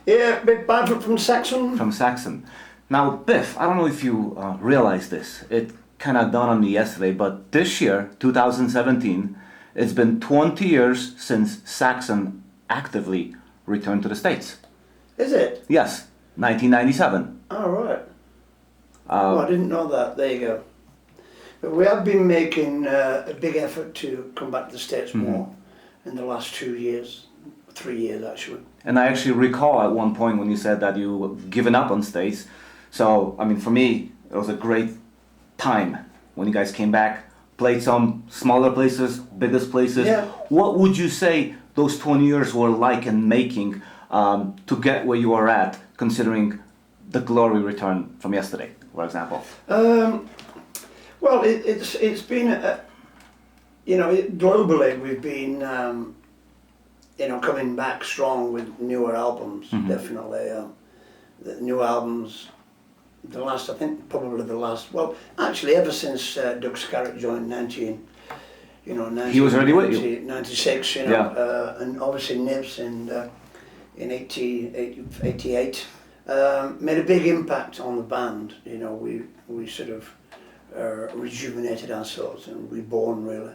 Yeah, Biff Byford from Saxon. From Saxon. Now, Biff, I don't know if you realize this. It kind of dawned on me yesterday, but this year, 2017, it's been 20 years since Saxon actively returned to the States. Is it? Yes, 1997. Oh, right. I didn't know that. There you go. But we have been making a big effort to come back to the States more in the last 2 years, 3 years actually. And I actually recall at one point when you said that you were giving up on States. So, I mean, for me, it was a great time when you guys came back, played some smaller places, biggest places. Yeah. What would you say those 20 years were like in making to get where you are at, considering the glory return from yesterday, for example? Well, it's been, globally we've been, coming back strong with newer albums, definitely. The new albums, actually ever since Doug Scarrett joined 19, he was already with you. 96, and obviously Nibs in 88, made a big impact on the band. We sort of rejuvenated ourselves and reborn really.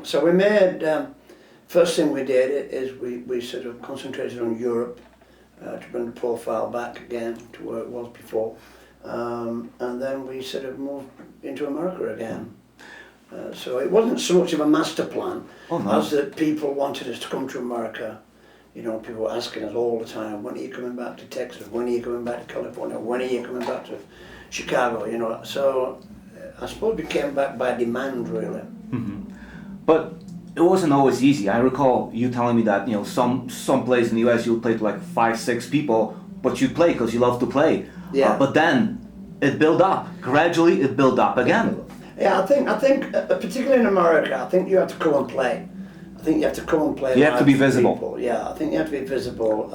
So we made, first thing we did is we sort of concentrated on Europe to bring the profile back again to where it was before. And then we sort of moved into America again. So it wasn't so much of a master plan as that people wanted us to come to America. People were asking us all the time, when are you coming back to Texas? When are you coming back to California? When are you coming back to Chicago? So I suppose we came back by demand, really. But it wasn't always easy. I recall you telling me that some place in the US you would play to like 5-6 people, but you play because you love to play. Yeah. But then it built up. Gradually, it built up again. Yeah, I think particularly in America, I think you have to come and play. I think you have to come and play. You have to be visible. People. Yeah, I think you have to be visible.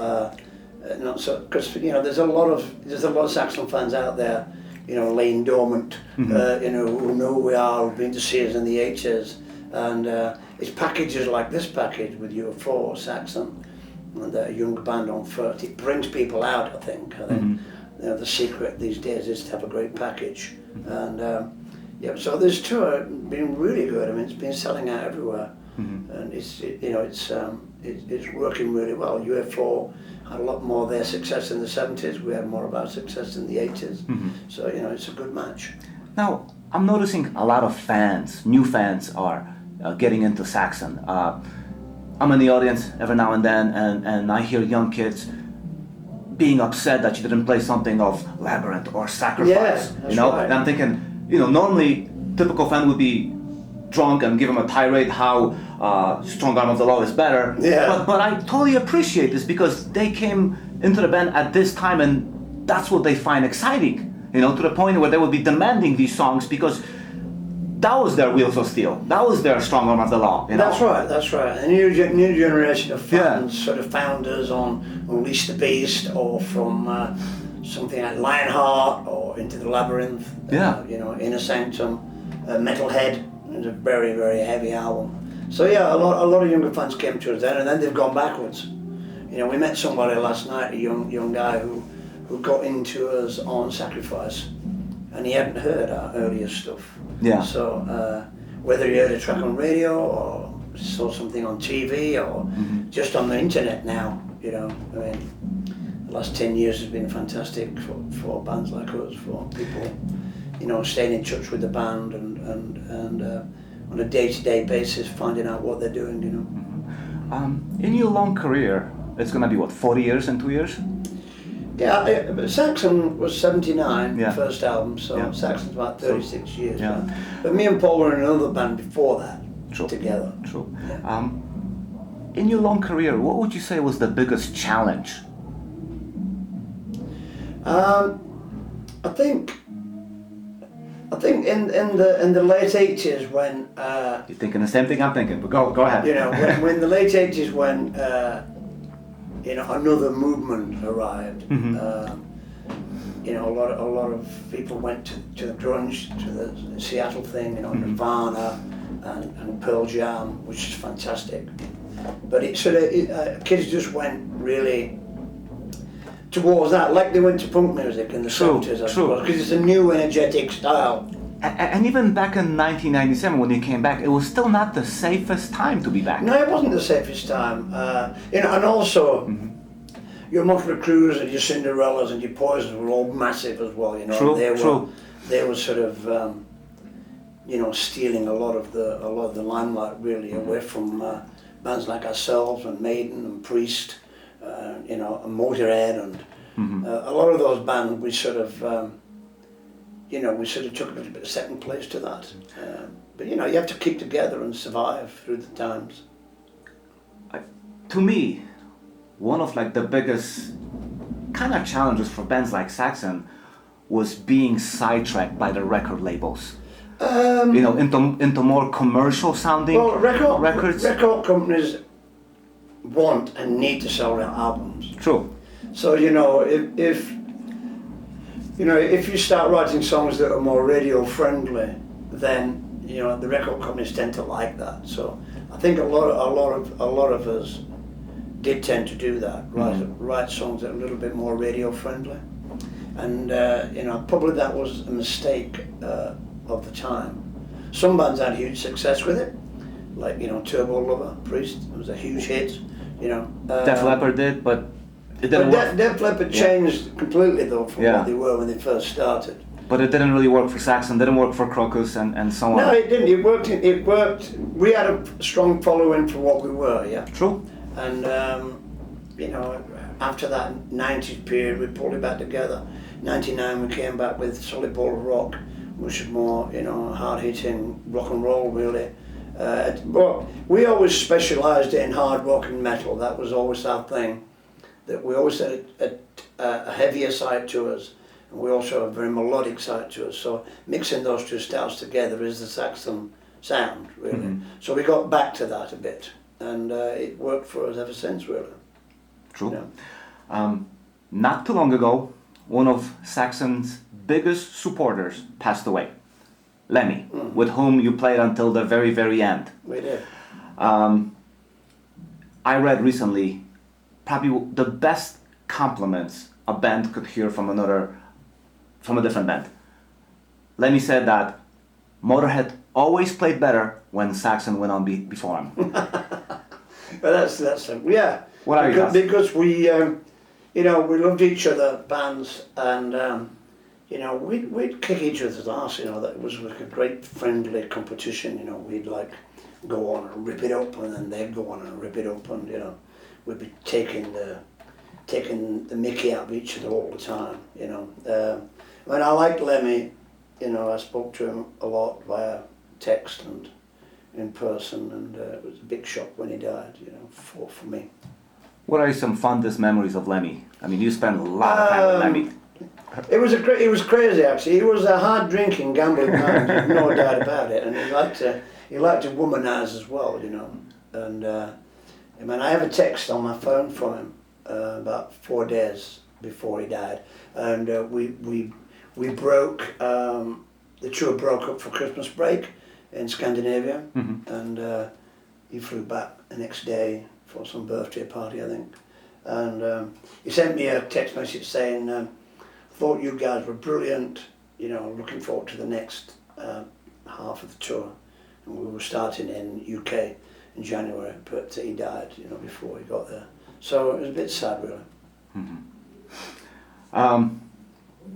Not so because there's a lot of Saxon fans out there, laying dormant. Who know who we are, who've been to see us in the 80s, and it's packages like this package with UFO, Saxon, and a young band on foot. It brings people out. I think the secret these days is to have a great package, and so this tour has been really good. I mean, it's been selling out everywhere. And it's working really well. UFO had a lot more of their success in the 70s. We had more of our success in the 80s. So it's a good match. Now I'm noticing a lot of fans, new fans, are getting into Saxon. I'm in the audience every now and then, and I hear young kids being upset that you didn't play something of Labyrinth or Sacrifice. Yeah, that's right. And I'm thinking, normally typical fan would be drunk and give him a tirade how Strong Arm of the Law is better. Yeah. But I totally appreciate this because they came into the band at this time and that's what they find exciting, to the point where they would be demanding these songs because that was their Wheels of Steel. That was their Strong Arm of the Law. That's right. A new generation of fans sort of found us on Unleash the Beast or from something like Lionheart or Into the Labyrinth. Inner Sanctum, Metalhead. It's a very, very heavy album. So a lot of younger fans came to us then, and then they've gone backwards. We met somebody last night, a young guy who got into us on Sacrifice, and he hadn't heard our earlier stuff. Yeah. So whether he heard a track on radio or saw something on TV or just on the internet now, I mean, the last 10 years has been fantastic for bands like us, for people. Staying in touch with the band and on a day-to-day basis finding out what they're doing, In your long career, it's going to be 40 years in 2 years? Yeah, Saxon was 79, the first album, so Saxon's about 36 years. Yeah. But me and Paul were in another band before that, together. True. Yeah. In your long career, what would you say was the biggest challenge? I think in the late 80s when you're thinking the same thing I'm thinking, but go ahead. when the late 80s when another movement arrived. A lot of people went to the grunge, to the Seattle thing, Nirvana and Pearl Jam, which is fantastic. But kids just went really towards that, like they went to punk music in the True, 70s, I true. suppose, because it's a new energetic style. And even back in 1997 when you came back, it was still not the safest time to be back. No, it wasn't the safest time. And also, your Motley Crues and your Cinderellas and your Poisons were all massive as well, you know. True, They were sort of, stealing a lot of the limelight really away from bands like ourselves and Maiden and Priest, and Motorhead and a lot of those bands. We sort of, took a little bit of second place to that. But you have to keep together and survive through the times. To me, one of like the biggest kind of challenges for bands like Saxon was being sidetracked by the record labels. Into more commercial sounding records. Record companies want and need to sell their albums. True. So if you start writing songs that are more radio friendly, then the record companies tend to like that. So I think a lot of us did tend to do that, write songs that are a little bit more radio friendly, and probably that was a mistake of the time. Some bands had huge success with it, like Turbo Lover, Priest. It was a huge hit. Def Leppard did, but it didn't work. Def Leppard changed completely though from what they were when they first started. But it didn't really work for Saxon. Didn't work for Crocus and so on. No, it didn't. It worked. We had a strong following for what we were. Yeah. True. And after that 90s period, we pulled it back together. 99, we came back with Solid Ball of Rock, which is more, hard-hitting rock and roll, really. Well, we always specialised in hard rock and metal. That was always our thing. That we always had a heavier side to us, and we also have a very melodic side to us. So mixing those two styles together is the Saxon sound, really. So we got back to that a bit, and it worked for us ever since, really. True. Not too long ago, one of Saxon's biggest supporters passed away, Lemmy, with whom you played until the very, very end. We did. I read recently, probably the best compliments a band could hear from a different band. Lemmy said that Motorhead always played better when Saxon went on before him. Well, that's yeah. What are your thoughts? Because we loved each other, bands, and we'd kick each other's arse. That was like a great friendly competition. We'd like go on and rip it up, and then they'd go on and rip it up, and we'd be taking the mickey out of each other all the time. When I liked Lemmy, I spoke to him a lot via text and in person, and it was a big shock when he died. For me. What are some fondest memories of Lemmy? I mean, you spent a lot of time with Lemmy. It was crazy actually. He was a hard drinking, gambling man, no doubt about it, and he liked to womanize as well, And I have a text on my phone from him about 4 days before he died, and we broke. The tour broke up for Christmas break in Scandinavia, and he flew back the next day for some birthday party, I think, and he sent me a text message saying, "Thought you guys were brilliant. Looking forward to the next half of the tour." And we were starting in UK in January, but he died, before he got there. So it was a bit sad, really.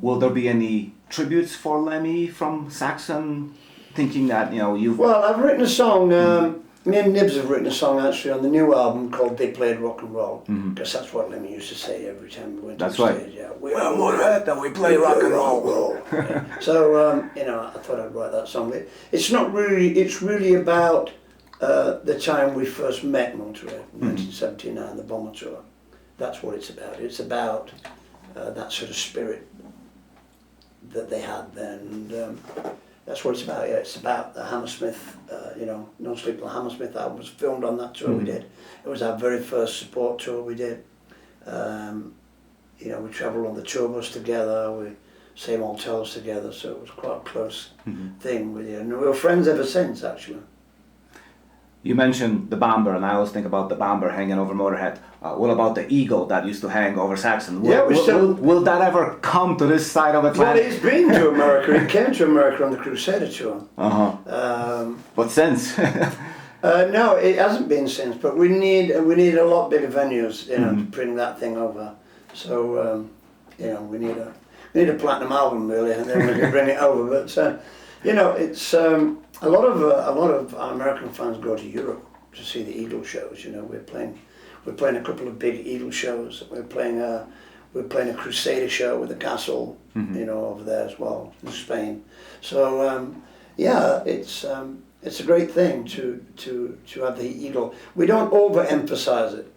Will there be any tributes for Lemmy from Saxon? Thinking that you've. Well, I've written a song. Me and Nibs have written a song actually on the new album called "They Played Rock and Roll," because that's what Lemmy used to say every time we went on stage. Yeah, we're Motorhead and we play rock and roll. Yeah. So I thought I'd write that song. It's not really. It's really about the time we first met Motorhead, 1979, the Bomber Tour. That's what it's about. It's about that sort of spirit that they had then. And, that's what it's about. Yeah, it's about the Hammersmith. No Sleep Till Hammersmith album was filmed on that tour we did. It was our very first support tour we did. We travelled on the tour bus together. We same hotels together, so it was quite a close thing with you. And we were friends ever since, actually. You mentioned the bomber, and I always think about the bomber hanging over Motorhead. What about the eagle that used to hang over Saxon? Will that ever come to this side of Atlantic? Well, he's been to America. He came to America on the Crusader tour. But since? No, it hasn't been since. But we need a lot bigger venues, to bring that thing over. So we need a platinum album really, and then we can bring it over. But it's a lot of our American fans go to Europe to see the Eagle shows. We're playing a couple of big Eagle shows. We're playing a Crusader show with the Castle, over there as well in Spain. So it's a great thing to have the Eagle. We don't overemphasize it,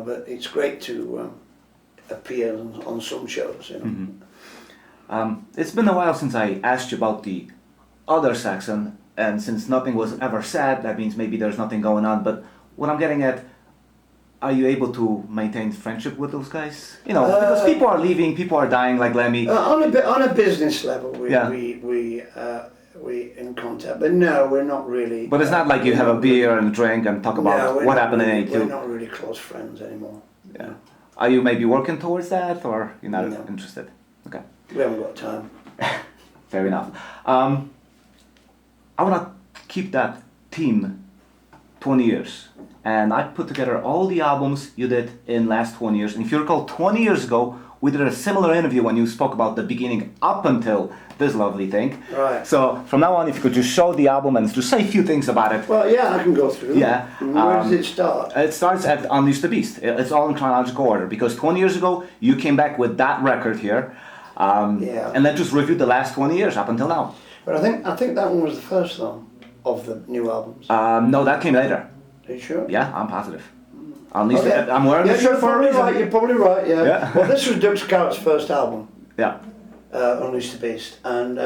but it's great to appear on some shows. It's been a while since I asked you about the other Saxon, and since nothing was ever said, that means maybe there's nothing going on. But what I'm getting at, are you able to maintain friendship with those guys? Because people are leaving, people are dying, like Lemmy. On a business level, we in contact, but no, we're not really. But it's not like you have a beer and a drink and talk about what happened in '82. We're not really close friends anymore. Yeah. Are you maybe working towards that, or you're not interested? Okay. We haven't got time. Fair enough. I want to keep that team 20 years. And I put together all the albums you did in last 20 years. And if you recall, 20 years ago, we did a similar interview when you spoke about the beginning up until this lovely thing. Right. So from now on, if you could just show the album and just say a few things about it. Well, yeah, I can go through. Yeah. Where does it start? It starts at Unleash the Beast. It's all in chronological order because 20 years ago, you came back with that record here. And then just review the last 20 years up until now. But I think that one was the first though of the new albums. No, that came later. Are you sure? Yeah, I'm positive. Unleash I'm wearing the shirt for a reason. Right, you're probably right, yeah. Well, this was Doug Scout's first album. Yeah. Unleash the Beast. And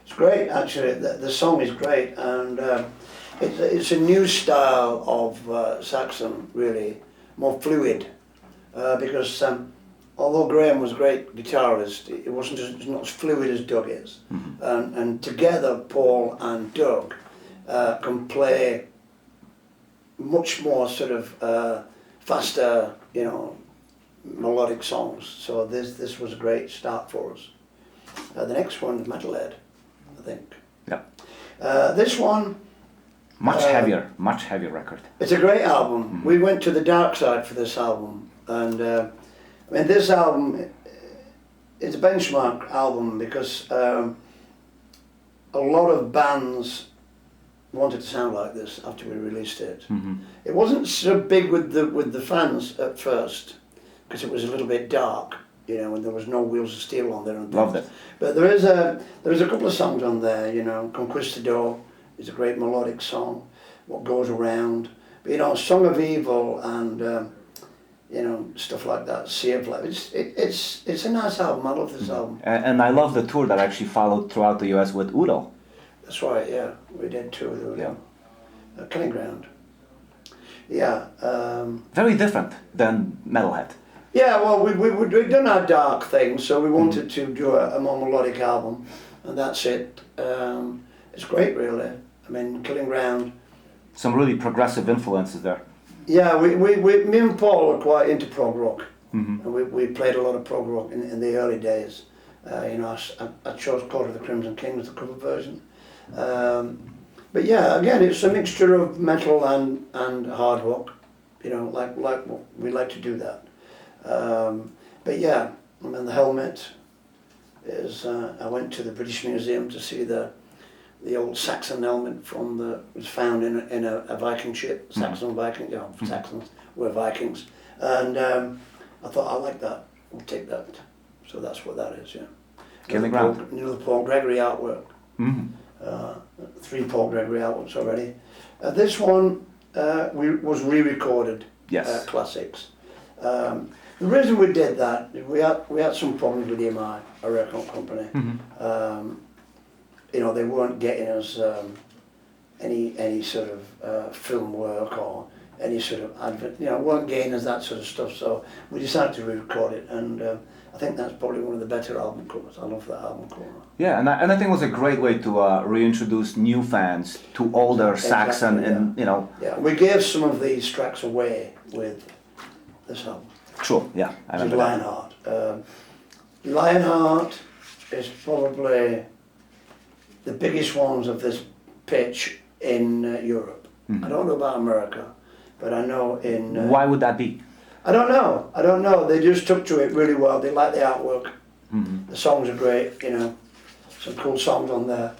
it's great, actually. The song is great. And it's a new style of Saxon, really. More fluid. Because although Graham was a great guitarist, it wasn't not as fluid as Doug is. And together, Paul and Doug can play much more sort of faster, melodic songs. So this was a great start for us. The next one is Metalhead, I think. Yeah. This one. Much heavier record. It's a great album. We went to the dark side for this album, and this album is a benchmark album because a lot of bands wanted to sound like this after we released it. It wasn't so big with the fans at first because it was a little bit dark, and there was no Wheels of Steel on there. And loved it. But there is a couple of songs on there. Conquistador is a great melodic song. What Goes Around, but Song of Evil and stuff like that. Sea of Life. It's a nice album. I love this album. And I love the tour that actually followed throughout the US with Udo. That's right, yeah. We did two of those. Yeah. Killing Ground. Yeah. Very different than Metalhead. Yeah, well, we'd done our dark thing, so we wanted to do a more melodic album, and that's it. It's great, really. I mean, Killing Ground. Some really progressive influences there. Yeah, me and Paul were quite into prog rock, and we played a lot of prog rock in the early days. I chose Court of the Crimson King as the cover version. But yeah, again, it's a mixture of metal and hard rock, like we like to do that. But yeah, I mean, the helmet is. I went to the British Museum to see the old Saxon helmet was found in a Viking ship, Saxon Viking. Saxons were Vikings, and I thought I like that. We'll take that. So that's what that is. Yeah. Killing Ground. The Paul Gregory artwork. 3 Paul Gregory albums already. This one was re-recorded. Yes. Classics. The reason we did that, we had some problems with EMI, a record company. They weren't getting us any sort of film work, or any sort of advert, weren't getting us that sort of stuff. So we decided to re-record it, and I think that's probably one of the better album covers. I love that album cover. Yeah, and I think it was a great way to reintroduce new fans to older Saxon, and Yeah, we gave some of these tracks away with this album. True. Yeah, I remember that. Lionheart. Lionheart is probably the biggest ones of this pitch in Europe. I don't know about America, but I know in... Why would that be? I don't know. They just took to it really well. They like the artwork. The songs are great, some cool songs on there.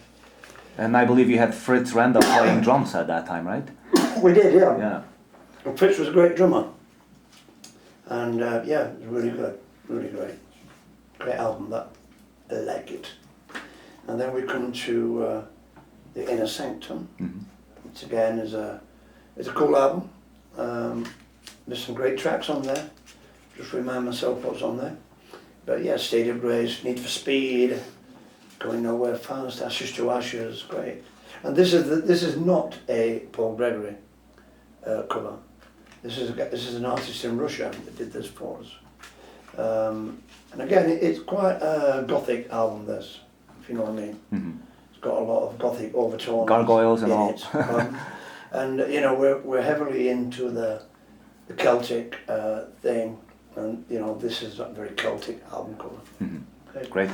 And I believe you had Fritz Renda playing drums at that time, right? We did, yeah. Yeah. And Fritz was a great drummer. And yeah, it was really good, really great. Great album, that. I like it. And then we come to The Inner Sanctum, which again is a cool album. There's some great tracks on there. Just remind myself what's on there. But yeah, State of Grace, Need for Speed, Going Nowhere Fast, Ashes to Ashes, great. And this is not a Paul Gregory cover. This is an artist in Russia that did this for us. And again, it's quite a gothic album, this, if you know what I mean. It's got a lot of gothic overtones. Gargoyles and all. It. And we're heavily into the Celtic thing, and this is a very Celtic album cover. Okay. Great.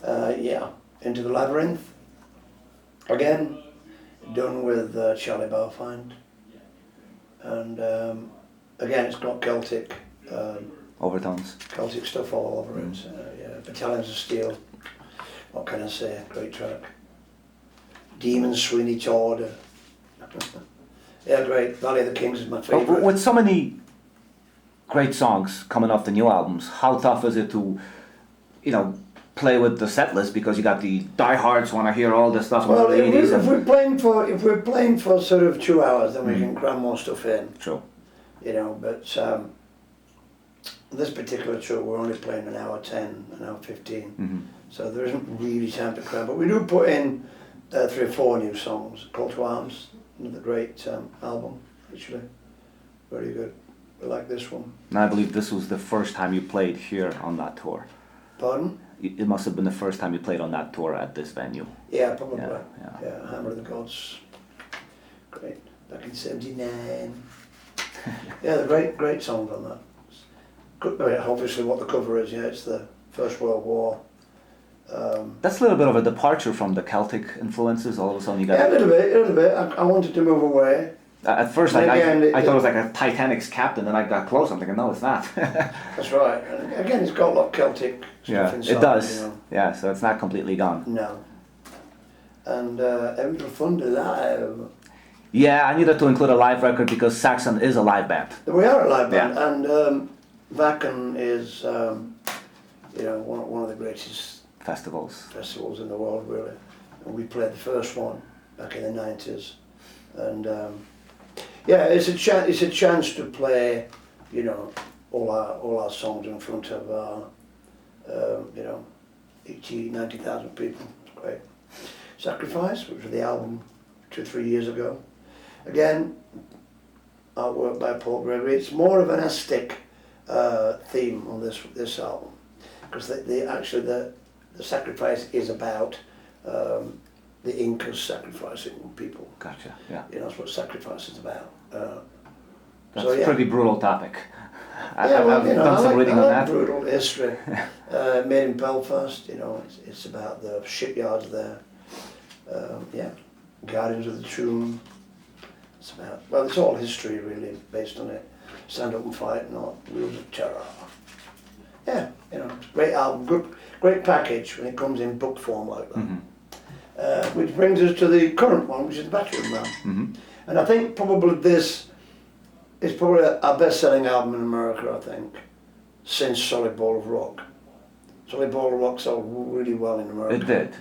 Yeah, Into the Labyrinth. Again, done with Charlie Barfind. And again, it's got Celtic overtones. Celtic stuff all over it. Yeah, Battalions of Steel. What can I say? Great track. Demons, Sweeney Todd. Yeah, great. Valley of the Kings is my favourite. With so many great songs coming off the new albums, how tough is it to, play with the set list, because you got the diehards want to hear all this stuff Well, from the 80s. if we're playing for sort of 2 hours, then we can cram more stuff in. True. But this particular tour we're only playing an hour 10, an hour 15, so there isn't really time to cram. But we do put in 3 or 4 new songs. Call to Arms, another great album, actually, very good. We like this one. And I believe this was the first time you played here on that tour. Pardon? It must have been the first time you played on that tour at this venue. Yeah, probably. Yeah. Hammer of the Gods. Great. Back in '79. Yeah, the great songs on that. Obviously what the cover is, it's the First World War. That's a little bit of a departure from the Celtic influences. All of a sudden you got... Yeah, a little bit. I wanted to move away. At first, I thought it was like a Titanic's captain, and I got close. I'm thinking, no, it's not. That's right. And again, it's got a lot of Celtic stuff inside. It does. Yeah, so it's not completely gone. No. And Emperor Thunder Live. Yeah, I needed to include a live record because Saxon is a live band. We are a live band, and Wacken is, one of the greatest festivals in the world, really. And we played the first one back in the 90s, and it's a chance to play, all our songs in front of our, 80, 90,000 people. It's great. Sacrifice, which was the album 2 or 3 years ago. Again, artwork by Paul Gregory. It's more of an Aztec theme on this album, because the Sacrifice is about the Incas sacrificing people. Gotcha. Yeah. That's what Sacrifice is about. That's a pretty brutal topic. I've done some reading on that. Brutal history. Made in Belfast. It's about the shipyards there. Guardians of the Tomb. It's all history really based on it. Stand Up and Fight, not Wheels of Terror. Yeah, it's a great album, great package when it comes in book form like that. Which brings us to the current one, which is Battering Ram. And I think probably this is probably our best-selling album in America, I think, since Solid Ball of Rock. Solid Ball of Rock sold really well in America.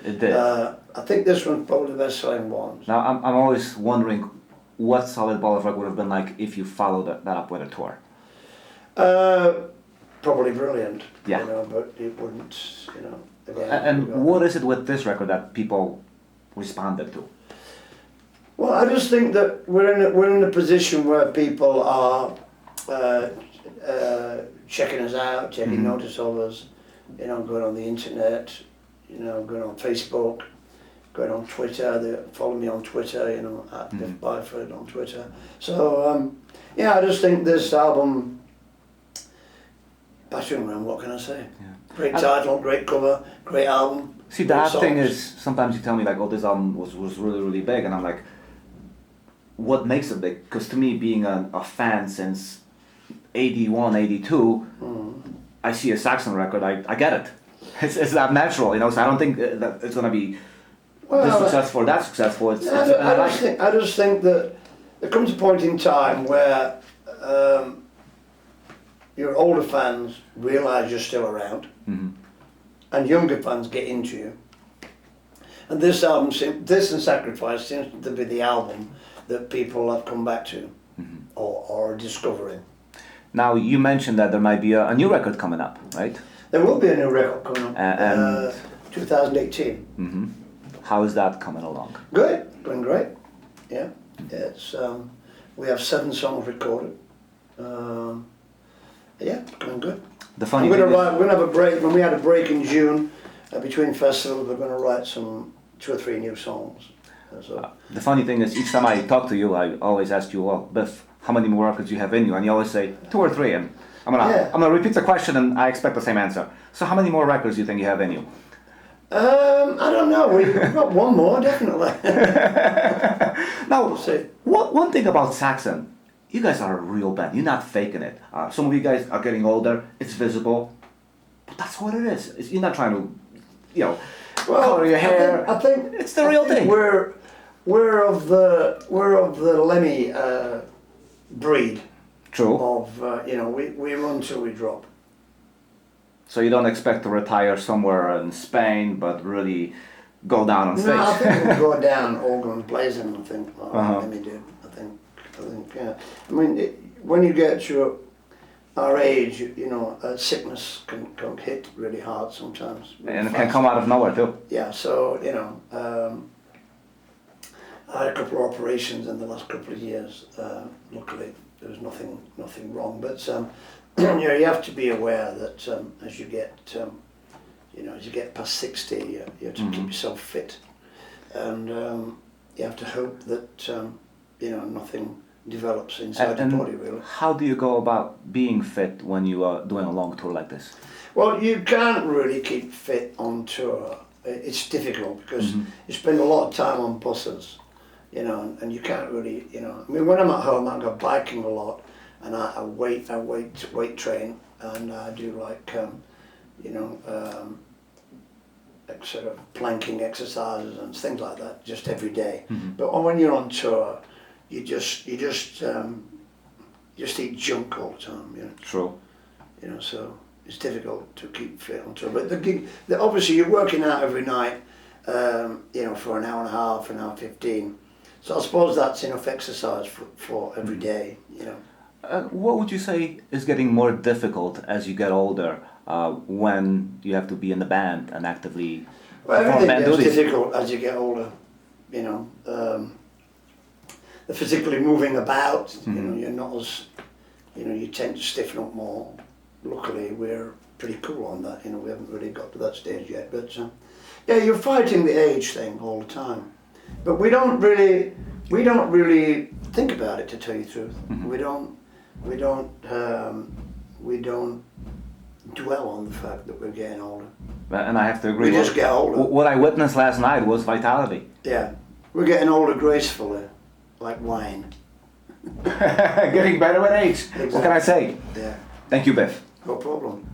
It did. I think this one's probably the best-selling one. Now, I'm always wondering what Solid Ball of Rock would have been like if you followed that up with a tour. Probably brilliant. Yeah. But it wouldn't, again. And what is it with this record that people responded to? Well, I just think that we're in a position where people are checking us out, taking notice of us, you know, going on the internet, you know, going on Facebook, going on Twitter. They follow me on Twitter, you know, at Biff Byford on Twitter. So yeah, I just think this album, battering around, what can I say? Yeah. Great title, great cover, great album. See, the hard thing is, sometimes you tell me like, oh, this album was really, really big, and I'm like, what makes it big? Because to me, being a fan since 81, 82, I see a Saxon record, I get it. It's not natural, you know, so I don't think that it's going to be this successful or that successful. I just think that there comes a point in time where your older fans realise you're still around, and younger fans get into you. And this album, this and Sacrifice, seems to be the album that people have come back to or are discovering. Now, you mentioned that there might be a new record coming up, right? There will be a new record coming up, and 2018. How is that coming along? Good, going great. Yeah, it's we have 7 songs recorded. Yeah, going good. The funny we're thing gonna have a break. When we had a break in June between festivals, we're going to write 2 or 3 new songs. So. The funny thing is, each time I talk to you, I always ask you, well, Biff, how many more records you have in you? And you always say 2 or 3. And I'm gonna repeat the question, and I expect the same answer. So how many more records do you think you have in you? I don't know. We've got 1 more, definitely. Now, We'll see. one thing about Saxon, you guys are a real band. You're not faking it. Some of you guys are getting older. It's visible, but that's what it is. You're not trying to, you know, color your hair. I think it's the real thing. We're of the Lemmy breed. True. Of you know, we run till we drop. So you don't expect to retire somewhere in Spain, but really go down on stage. No, I think we'll go down all guns blazing. I think Lemmy did. I think yeah. I mean, when you get to our age, you know, sickness can hit really hard sometimes. And it can come out of nowhere too. Yeah, so, you know, I had a couple of operations in the last couple of years. Luckily, there was nothing wrong. But, you know, you have to be aware that as you get, you know, as you get past 60, you have to keep yourself fit. And you have to hope that, you know, nothing develops inside your body, really. How do you go about being fit when you are doing a long tour like this? Well, you can't really keep fit on tour. It's difficult because you spend a lot of time on buses, you know, and you can't really, you know. I mean, when I'm at home, I go biking a lot, and I weight train, and I do like, you know, like sort of planking exercises and things like that, just every day. But when you're on tour, you just eat junk all the time, you know. True. You know, so it's difficult to keep fit on tour. But the gig, obviously you're working out every night, you know, for an hour and a half, an hour 15. So I suppose that's enough exercise for every day, you know. What would you say is getting more difficult as you get older, when you have to be in the band and actively everything band gets duties? difficult as you get older, you know. The physically moving about, you know, you're not as, you know, you tend to stiffen up more. Luckily, we're pretty cool on that, you know, we haven't really got to that stage yet. But yeah, you're fighting the age thing all the time. But we don't really think about it, to tell you the truth. We don't dwell on the fact that we're getting older. And I have to agree. We just get older. What I witnessed last night was vitality. Yeah, we're getting older gracefully, like wine. Getting better with age. Exactly. What can I say? Yeah. Thank you, Biff. No problem.